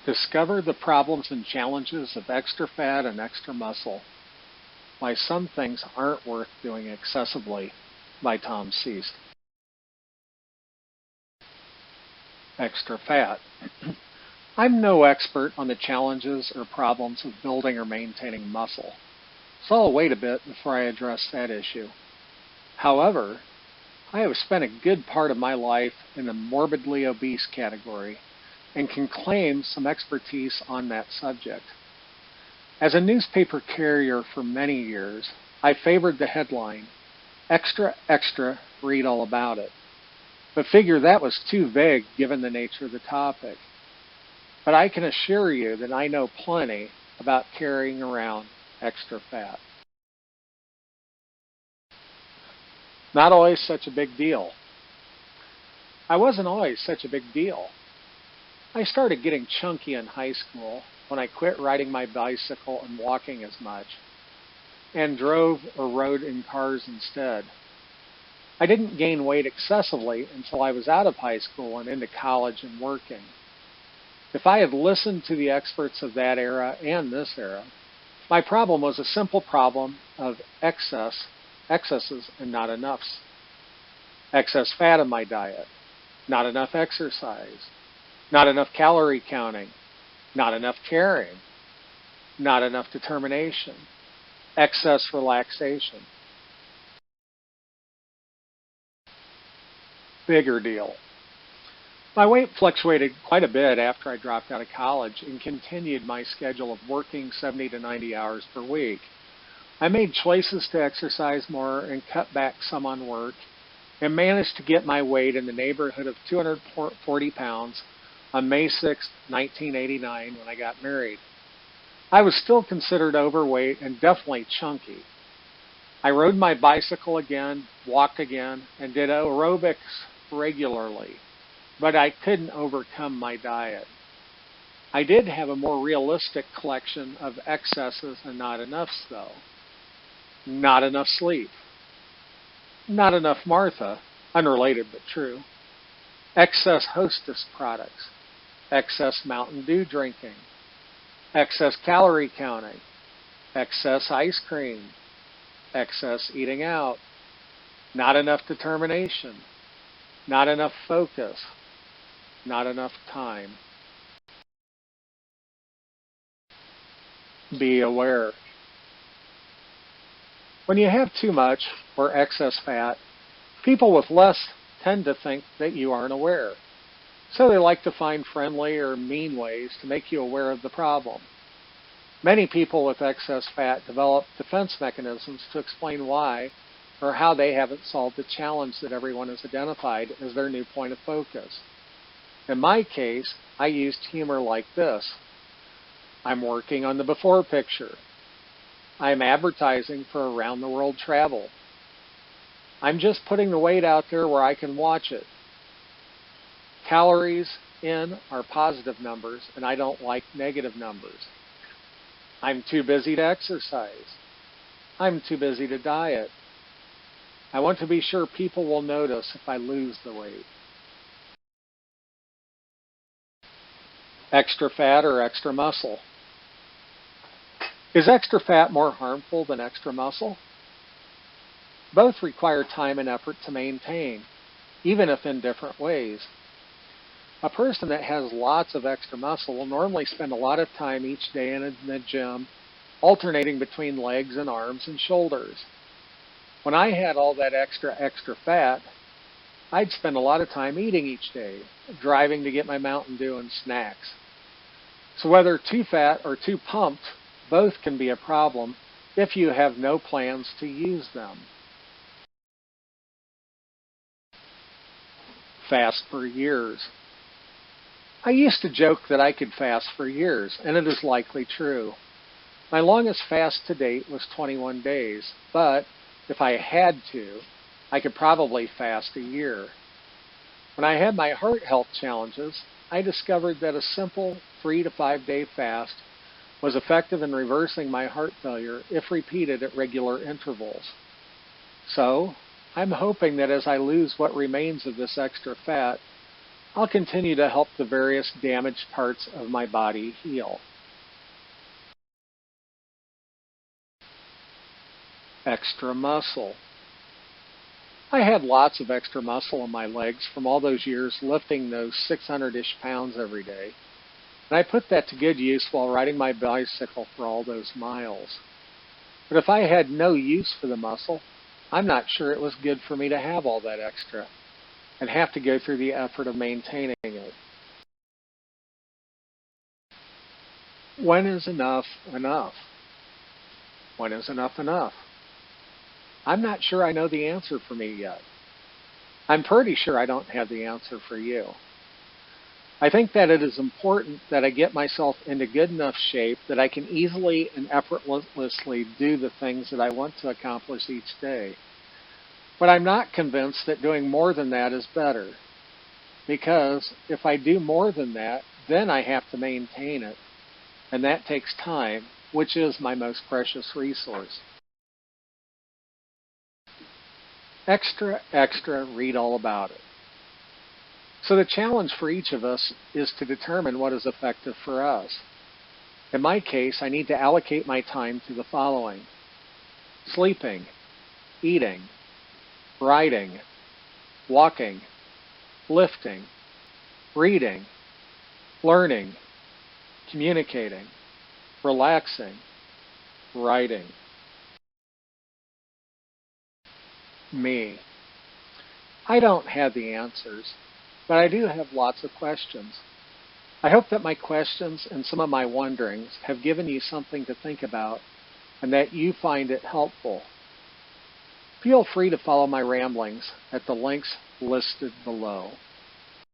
Discover the problems and challenges of extra fat and extra muscle. Why some things aren't worth doing excessively, by Tom Seast. Extra fat. I'm no expert on the challenges or problems of building or maintaining muscle, so I'll wait a bit before I address that issue. However, I have spent a good part of my life in the morbidly obese category and can claim some expertise on that subject. As a newspaper carrier for many years, I favored the headline, "Extra, extra, read all about it," but figured that was too vague given the nature of the topic. But I can assure you that I know plenty about carrying around extra fat. Not always such a big deal. I wasn't always such a big deal. I started getting chunky in high school when I quit riding my bicycle and walking as much, and drove or rode in cars instead. I didn't gain weight excessively until I was out of high school and into college and working. If I had listened to the experts of that era and this era, my problem was a simple problem of excesses and not enoughs. Excess fat in my diet, not enough exercise, not enough calorie counting, not enough caring, not enough determination, excess relaxation. Bigger deal. My weight fluctuated quite a bit after I dropped out of college and continued my schedule of working 70 to 90 hours per week. I made choices to exercise more and cut back some on work and managed to get my weight in the neighborhood of 240 pounds on May 6, 1989 when I got married. I was still considered overweight and definitely chunky. I rode my bicycle again, walked again, and did aerobics regularly, but I couldn't overcome my diet. I did have a more realistic collection of excesses and not enoughs, though. Not enough sleep. Not enough Martha, unrelated but true. Excess Hostess products. Excess Mountain Dew drinking. Excess calorie counting. Excess ice cream. Excess eating out. Not enough determination. Not enough focus. Not enough time. Be aware. When you have too much or excess fat, people with less tend to think that you aren't aware. So they like to find friendly or mean ways to make you aware of the problem. Many people with excess fat develop defense mechanisms to explain why or how they haven't solved the challenge that everyone has identified as their new point of focus. In my case, I used humor like this. I'm working on the before picture. I'm advertising for around-the-world travel. I'm just putting the weight out there where I can watch it. Calories in are positive numbers, and I don't like negative numbers. I'm too busy to exercise. I'm too busy to diet. I want to be sure people will notice if I lose the weight. Extra fat or extra muscle. Is extra fat more harmful than extra muscle? Both require time and effort to maintain, even if in different ways. A person that has lots of extra muscle will normally spend a lot of time each day in the gym, alternating between legs and arms and shoulders. When I had all that extra fat, I'd spend a lot of time eating each day, driving to get my Mountain Dew and snacks. So whether too fat or too pumped, both can be a problem if you have no plans to use them. Fast for years. I used to joke that I could fast for years, and it is likely true. My longest fast to date was 21 days, but if I had to, I could probably fast a year. When I had my heart health challenges, I discovered that a simple 3 to 5 day fast was effective in reversing my heart failure if repeated at regular intervals. So, I'm hoping that as I lose what remains of this extra fat, I'll continue to help the various damaged parts of my body heal. Extra muscle. I had lots of extra muscle in my legs from all those years lifting those 600-ish pounds every day, and I put that to good use while riding my bicycle for all those miles. But if I had no use for the muscle, I'm not sure it was good for me to have all that extra and have to go through the effort of maintaining it. When is enough enough? When is enough enough? I'm not sure I know the answer for me yet. I'm pretty sure I don't have the answer for you. I think that it is important that I get myself into good enough shape that I can easily and effortlessly do the things that I want to accomplish each day. But I'm not convinced that doing more than that is better. Because if I do more than that, then I have to maintain it. And that takes time, which is my most precious resource. Extra, extra, read all about it. So the challenge for each of us is to determine what is effective for us. In my case, I need to allocate my time to the following: sleeping, eating, riding, walking, lifting, reading, learning, communicating, relaxing, writing. Me. I don't have the answers, but I do have lots of questions. I hope that my questions and some of my wonderings have given you something to think about and that you find it helpful. Feel free to follow my ramblings at the links listed below.